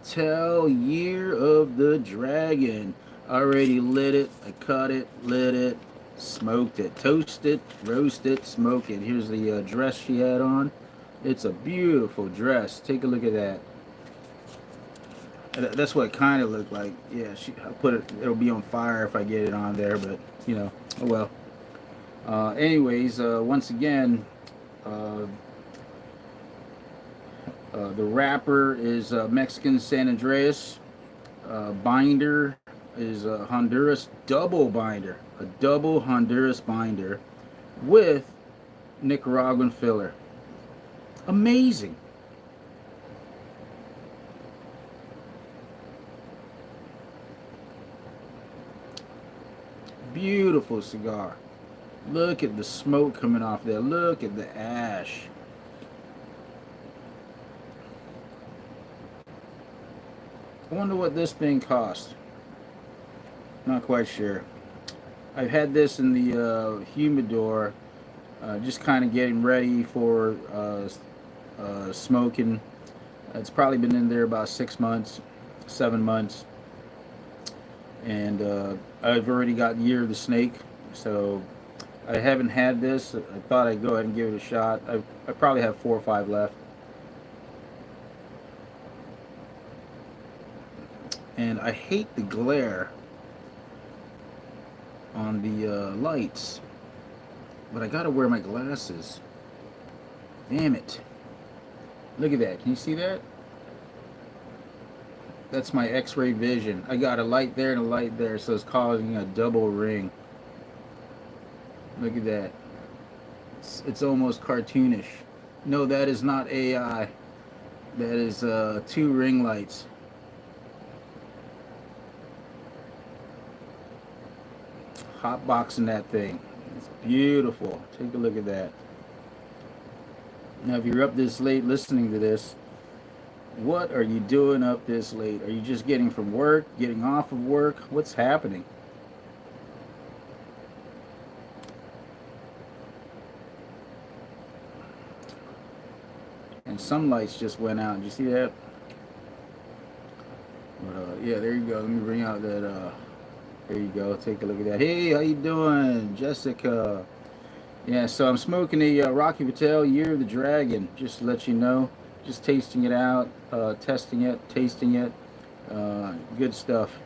Tell Year of the Dragon. Already lit it, I cut it, lit it, smoked it, toasted, roasted, smoked it. Here's the dress she had on. It's a beautiful dress. Take a look at that. That's what it kind of looked like. Yeah, I put it. It'll be on fire if I get it on there, but oh well. Anyways, once again, uh, the wrapper is Mexican San Andreas. Binder is a Honduras double binder, a double Honduras binder with Nicaraguan filler. Amazing. Beautiful cigar. Look at the smoke coming off there. Look at the ash. I wonder what this thing cost. Not quite sure. I've had this in the humidor, just kind of getting ready for smoking. It's probably been in there about 6 months, 7 months, and I've already got Year of the Snake, so I haven't had this. I thought I'd go ahead and give it a shot. I probably have 4 or 5 left, and I hate the glare on the lights, but I gotta wear my glasses. Damn it! Look at that. Can you see that? That's my X-ray vision. I got a light there and a light there, so it's causing a double ring. Look at that. It's almost cartoonish. No, that is not AI. That is 2 ring lights. Hot boxing that thing. It's beautiful. Take a look at that. Now, if you're up this late listening to this, what are you doing up this late? Are you just getting from work, getting off of work? What's happening? And some lights just went out. Did you see that? But yeah, there you go. Let me bring out that. There you go. Take a look at that. Hey, how you doing, Jessica? Yeah, so I'm smoking a Rocky Patel Year of the Dragon. Just to let you know, just tasting it out, testing it, tasting it. Good stuff.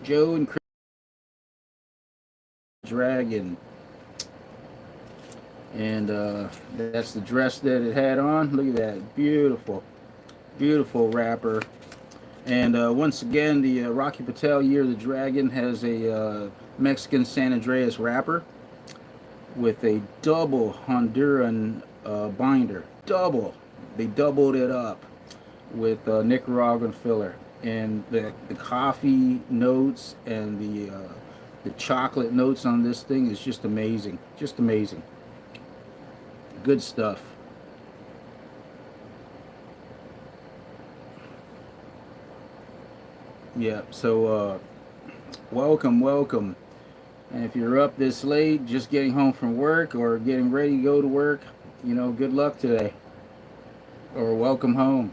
Joe and Chris Dragon, and that's the dress that it had on. Look at that, beautiful, beautiful wrapper. And once again, the Rocky Patel Year of the Dragon has a Mexican San Andreas wrapper with a double Honduran binder. Double. They doubled it up with Nicaraguan filler. And the coffee notes and the chocolate notes on this thing is just amazing. Just amazing. Good stuff. Yeah, so welcome, welcome. And if you're up this late, just getting home from work or getting ready to go to work, good luck today. Or welcome home.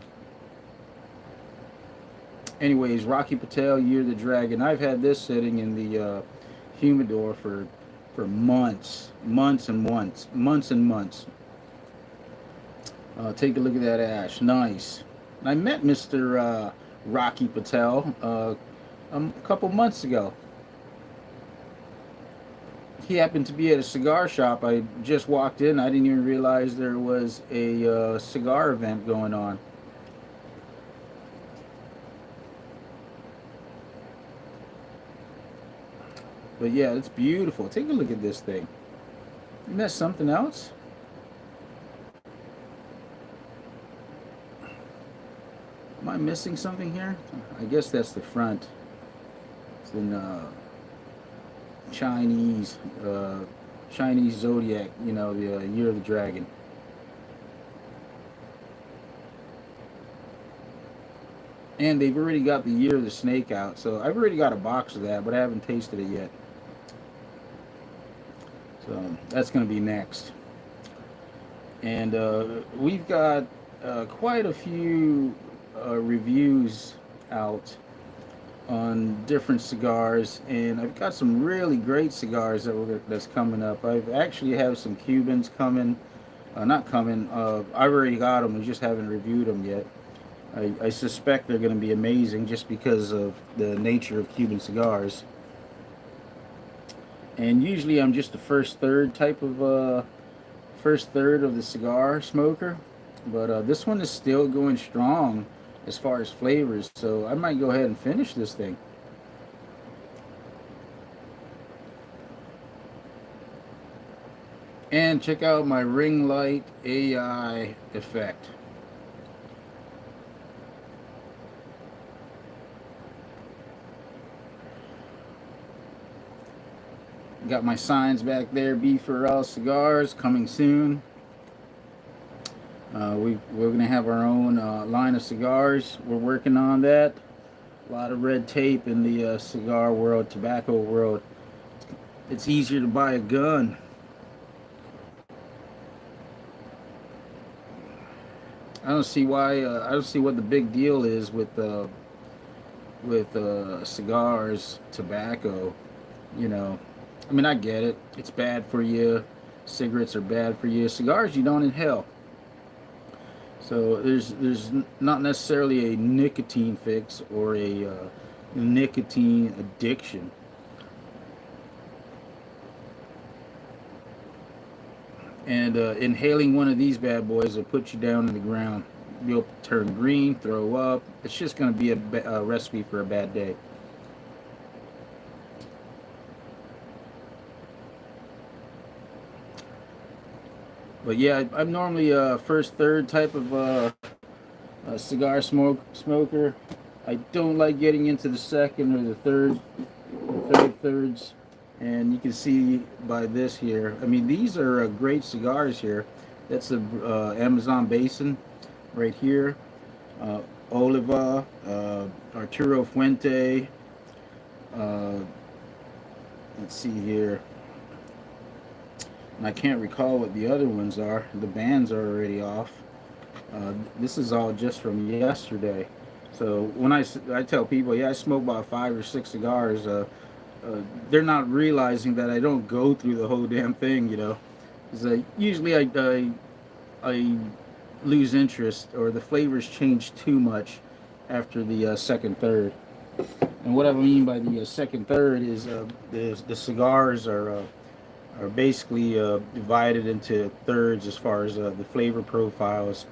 Anyways, Rocky Patel, Year of the Dragon. I've had this sitting in the humidor for months, months and months, months and months. Take a look at that ash. Nice. I met Mr. Rocky Patel a couple months ago. He happened to be at a cigar shop. I just walked in. I didn't even realize there was a cigar event going on. But yeah, it's beautiful. Take a look at this thing. Isn't that something else? Am I missing something here? I guess that's the front. It's in Chinese, Chinese zodiac. The Year of the Dragon. And they've already got the Year of the Snake out, so I've already got a box of that, but I haven't tasted it yet. So that's going to be next. And we've got quite a few reviews out on different cigars, and I've got some really great cigars that's coming up. I actually have some Cubans coming, not coming. I already got them. I just haven't reviewed them yet. I suspect they're going to be amazing just because of the nature of Cuban cigars. And usually I'm just the first third of the cigar smoker, but this one is still going strong as far as flavors, so I might go ahead and finish this thing. And check out my ring light AI effect. Got my signs back there, B4L Cigars, coming soon. We're going to have our own line of cigars. We're working on that. A lot of red tape in the cigar world, tobacco world. It's easier to buy a gun. I don't see why. I don't see what the big deal is with cigars, tobacco. You know, I mean, I get it. It's bad for you. Cigarettes are bad for you. Cigars, you don't inhale. So there's not necessarily a nicotine fix or a nicotine addiction. And inhaling one of these bad boys will put you down on the ground. You'll turn green, throw up. It's just going to be a recipe for a bad day. But yeah, I'm normally a first third type of a cigar smoker. I don't like getting into the second or the third thirds. And you can see by this here. I mean, these are great cigars here. That's the Amazon Basin right here. Uh, Oliva, Arturo Fuente. Uh, let's see here. And I can't recall what the other ones are. The bands are already off. This is all just from yesterday. So when I tell people, yeah, I smoke about 5 or 6 cigars, they're not realizing that I don't go through the whole damn thing, you know. Because usually I lose interest, or the flavors change too much after the second third. And what I mean by the second third is the cigars are basically divided into thirds as far as the flavor profiles.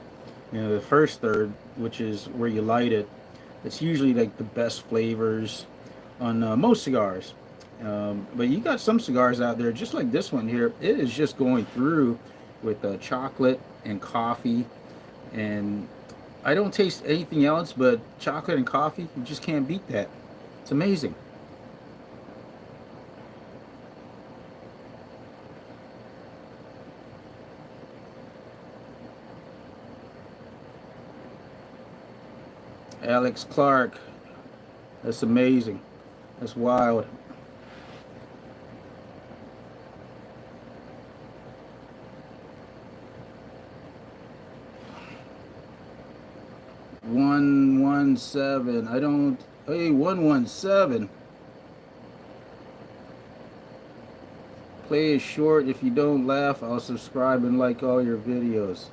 You know, the first third, which is where you light it, it's usually like the best flavors on most cigars. But you got some cigars out there, just like this one here. It is just going through with chocolate and coffee, and I don't taste anything else but chocolate and coffee. You just can't beat that. It's amazing. Alex Clark. That's amazing. That's wild. $117. I don't. Hey, 117. Play is short. If you don't laugh, I'll subscribe and like all your videos.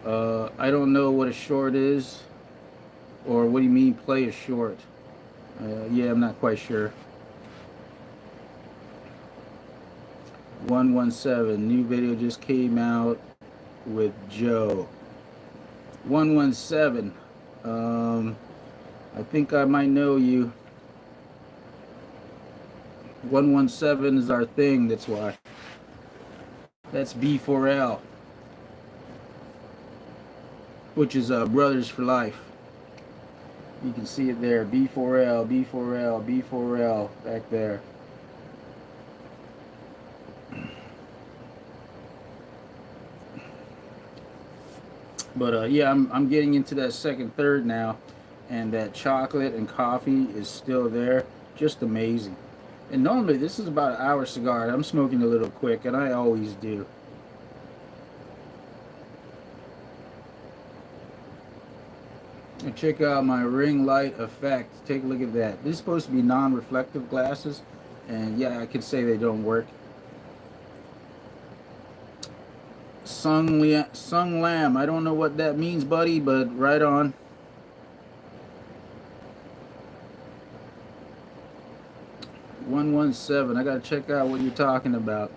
I don't know what a short is, or what do you mean play is short? Yeah, I'm not quite sure. 117. New video just came out with Joe. 117. I think I might know you. 117 is our thing, that's why. That's B4L, which is Brothers for Life. You can see it there, B4L, B4L, B4L, back there. But yeah, I'm getting into that second third now, and that chocolate and coffee is still there. Just amazing. And normally this is about an hour cigar. I'm smoking a little quick, and I always do. And check out my ring light effect. Take a look at that. This is supposed to be non-reflective glasses, and yeah, I can say they don't work. Sung Lamb. I don't know what that means, buddy, but right on. 117. I gotta check out what you're talking about.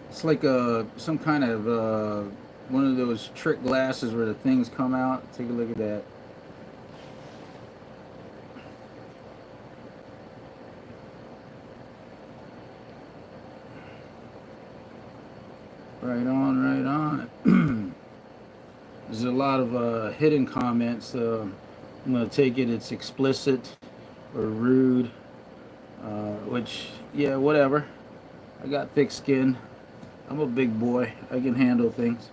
It's like some kind of one of those trick glasses where the things come out. Take a look at that. Right on, right on. There's a lot of hidden comments. I'm gonna take it. It's explicit or rude, which yeah, whatever. I got thick skin. I'm a big boy. I can handle things.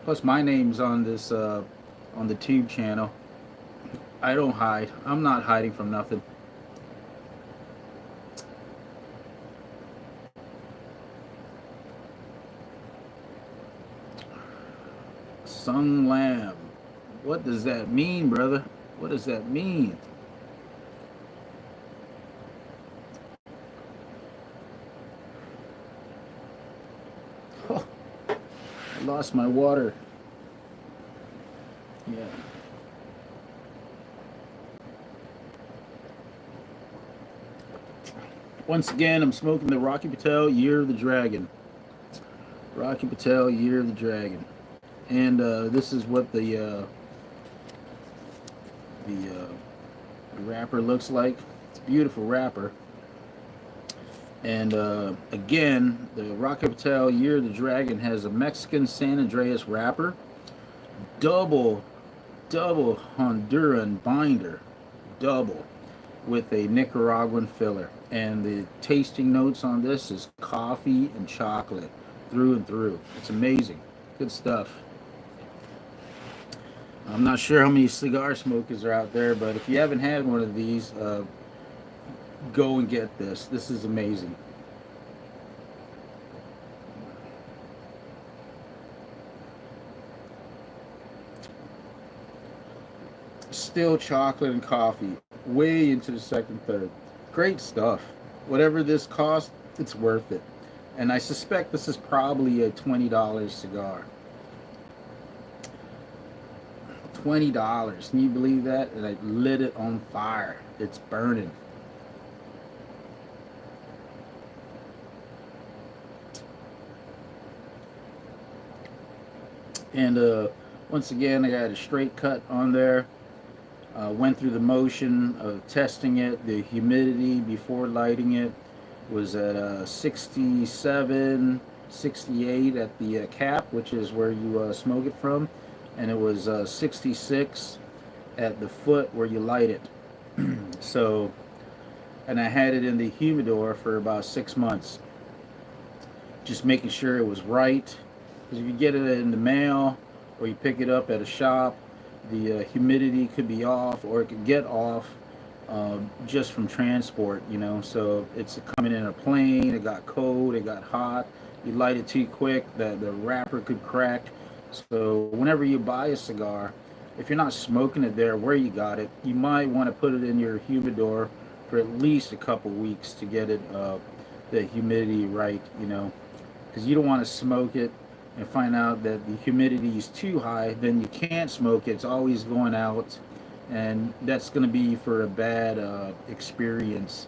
Plus, my name's on this on the tube channel. I don't hide. I'm not hiding from nothing. Sung Lamb. What does that mean, brother? What does that mean? Oh, I lost my water. Yeah. Once again, I'm smoking the Rocky Patel Year of the Dragon. Rocky Patel Year of the Dragon. And this is what the wrapper looks like. It's a beautiful wrapper. And again, the Rocky Patel Year of the Dragon has a Mexican San Andreas wrapper, double Honduran binder, double, with a Nicaraguan filler. And the tasting notes on this is coffee and chocolate through and through. It's amazing. Good stuff. I'm not sure how many cigar smokers are out there, but if you haven't had one of these, go and get this. This is amazing. Still chocolate and coffee, way into the second third. Great stuff. Whatever this costs, it's worth it. And I suspect this is probably a $20 cigar. $20. Can you believe that? And I lit it on fire. It's burning. And once again, I got a straight cut on there. Went through the motion of testing it. The humidity before lighting it was at 67, 68 at the cap, which is where you smoke it from. And it was 66 at the foot where you light it. So, and I had it in the humidor for about 6 months. Just making sure it was right. Because if you get it in the mail or you pick it up at a shop, the humidity could be off, or it could get off just from transport, you know. So it's coming in a plane, it got cold, it got hot, you light it too quick, the wrapper could crack. So whenever you buy a cigar, if you're not smoking it there where you got it, you might want to put it in your humidor for at least a couple weeks to get it the humidity right, you know, because you don't want to smoke it and find out that the humidity is too high. Then you can't smoke it. It's always going out, and that's going to be for a bad experience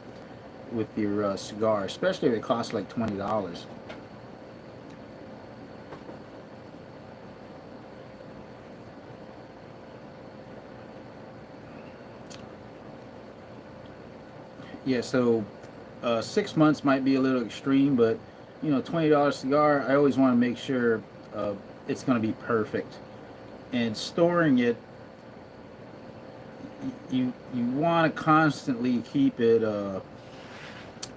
with your cigar, especially if it costs like $20. Yeah, so 6 months might be a little extreme, but you know, $20 cigar, I always want to make sure it's going to be perfect. And storing it, you want to constantly keep it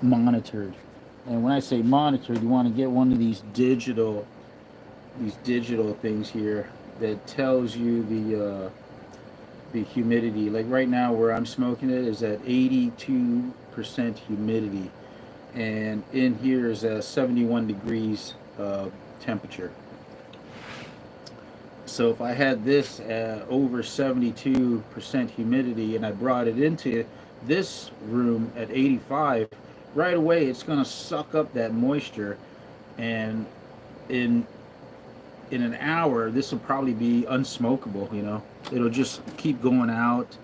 monitored. And when I say monitored, you want to get one of these digital things here that tells you the humidity. Like right now where I'm smoking it is at 82% humidity, and in here is 71 degrees temperature. So if I had this at over 72% humidity and I brought it into this room at 85, right away it's going to suck up that moisture, and in an hour this will probably be unsmokable. It'll just keep going out,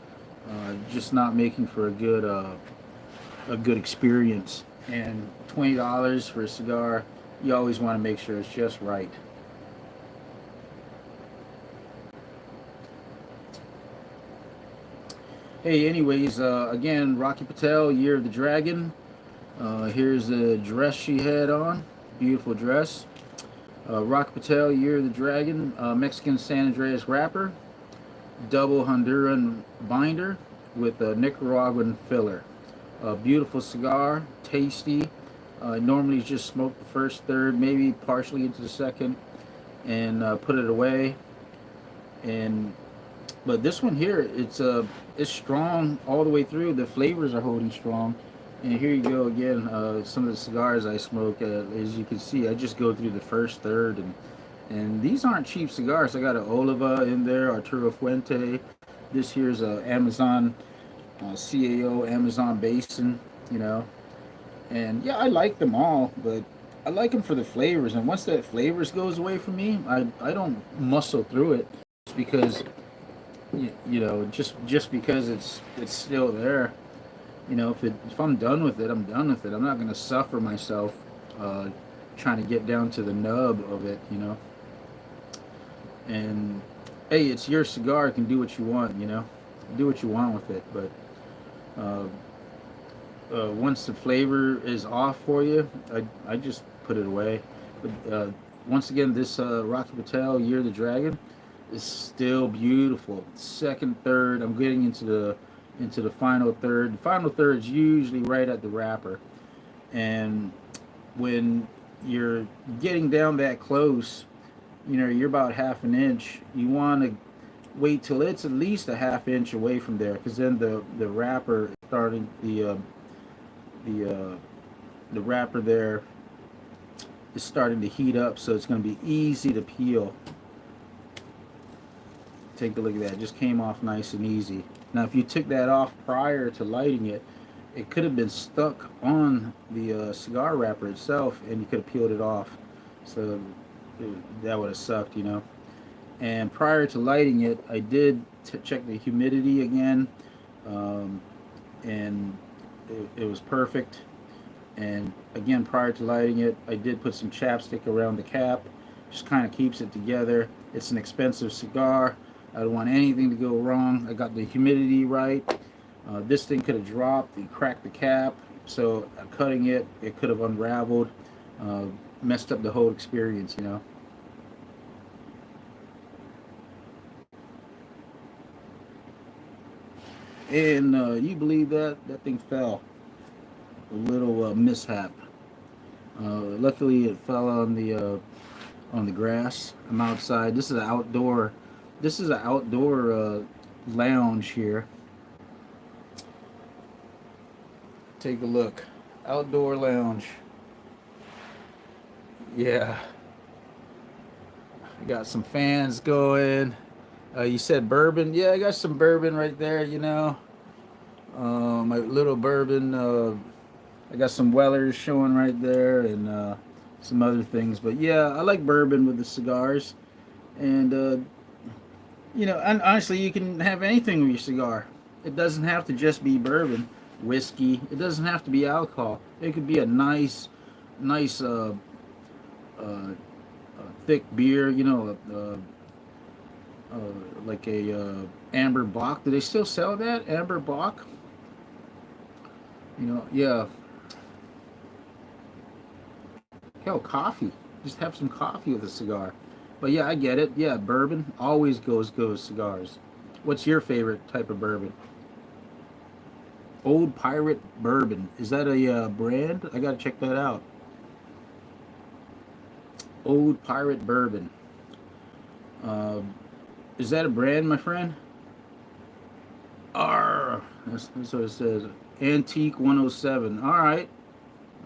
just not making for a good experience. And $20 for a cigar, you always want to make sure it's just right. Hey, anyways, again, Rocky Patel, Year of the Dragon. Here's the dress she had on. Beautiful dress. Rocky Patel, Year of the Dragon, Mexican San Andreas wrapper, double Honduran binder with a Nicaraguan filler. Beautiful cigar, tasty. Normally just smoke the first third, maybe partially into the second, and put it away. And but this one here, it's strong all the way through. The flavors are holding strong. And here you go again. Some of the cigars I smoke, as you can see, I just go through the first third, and these aren't cheap cigars. I got an Oliva in there, Arturo Fuente. This here's a Amazon CAO Amazon Basin, you know. And yeah, I like them all, but I like them for the flavors. And once that flavors goes away from me, I don't muscle through it just because just because it's still there. If I'm done with it, I'm done with it. I'm not gonna suffer myself trying to get down to the nub of it. And hey, it's your cigar. You can do what you want. Do what you want with it. But uh, once the flavor is off for you, I just put it away. But once again, this Rocky Patel Year of the Dragon is still beautiful. Second, third, I'm getting into the final third. The final third is usually right at the wrapper, and when you're getting down that close, you're about half an inch. You want to wait till it's at least a half inch away from there, because then the wrapper is starting the uh, the wrapper there is starting to heat up, so it's going to be easy to peel. Take a look at that. It just came off nice and easy. Now, if you took that off prior to lighting it, it could have been stuck on the cigar wrapper itself, and you could have peeled it off. So that would have sucked. And prior to lighting it, I did check the humidity again, and it was perfect. And again, prior to lighting it, I did put some chapstick around the cap. Just kind of keeps it together. It's an expensive cigar. I don't want anything to go wrong. I got the humidity right. This thing could have dropped and cracked the cap. So cutting it, it could have unraveled, messed up the whole experience. And you believe that thing fell. A little mishap. Luckily, it fell on the grass. I'm outside. This is an outdoor. This is an outdoor lounge here. Take a look. Outdoor lounge. Yeah. I got some fans going. You said bourbon. Yeah, I got some bourbon right there. My little bourbon. I got some Wellers showing right there, and some other things. But yeah, I like bourbon with the cigars. And and honestly, you can have anything with your cigar. It doesn't have to just be bourbon, whiskey. It doesn't have to be alcohol. It could be a nice, uh, thick beer. Like a amber bock. Do they still sell that amber bock? Yeah. Hell, coffee. Just have some coffee with a cigar. But yeah, I get it. Yeah, bourbon always goes cigars. What's your favorite type of bourbon? Old Pirate Bourbon. Is that a brand? I gotta check that out. Old Pirate Bourbon. Uh, is that a brand, my friend? R. That's what it says. Antique 107. All right.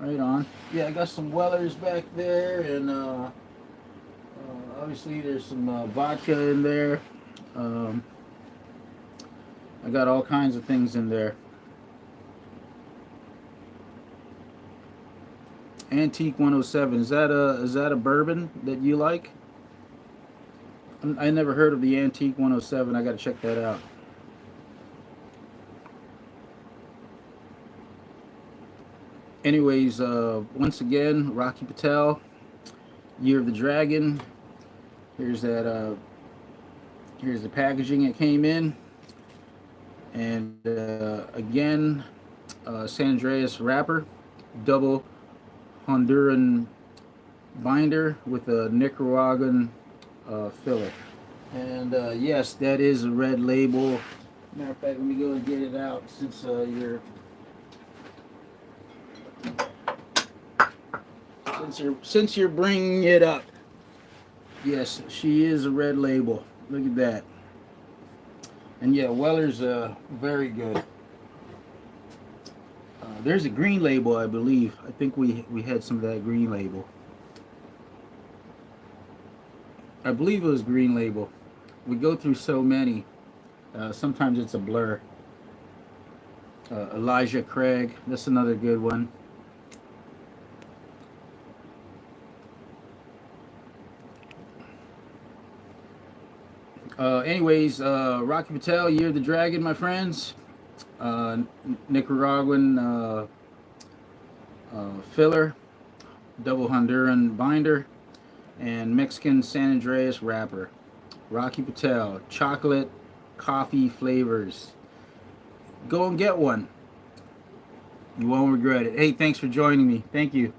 Right on. Yeah, I got some Wellers back there, and obviously there's some vodka in there. Um, I got all kinds of things in there. Antique 107. Is that a bourbon that you like? I never heard of the Antique 107. I got to check that out. Anyways, once again, Rocky Patel, Year of the Dragon. Here's that. Here's the packaging it came in, and again, San Andreas wrapper, double Honduran binder with a Nicaraguan filler. And yes, that is a red label. Matter of fact, let me go and get it out since you're bringing it up. Yes, she is a red label. Look at that. And yeah, Weller's very good. There's a green label, I believe. I think we had some of that green label. I believe it was green label. We go through so many. Sometimes it's a blur. Elijah Craig. That's another good one. Anyways, Rocky Patel, Year of the Dragon, my friends. Nicaraguan filler, double Honduran binder, and Mexican San Andreas wrapper. Rocky Patel, chocolate, coffee flavors. Go and get one. You won't regret it. Hey, thanks for joining me. Thank you.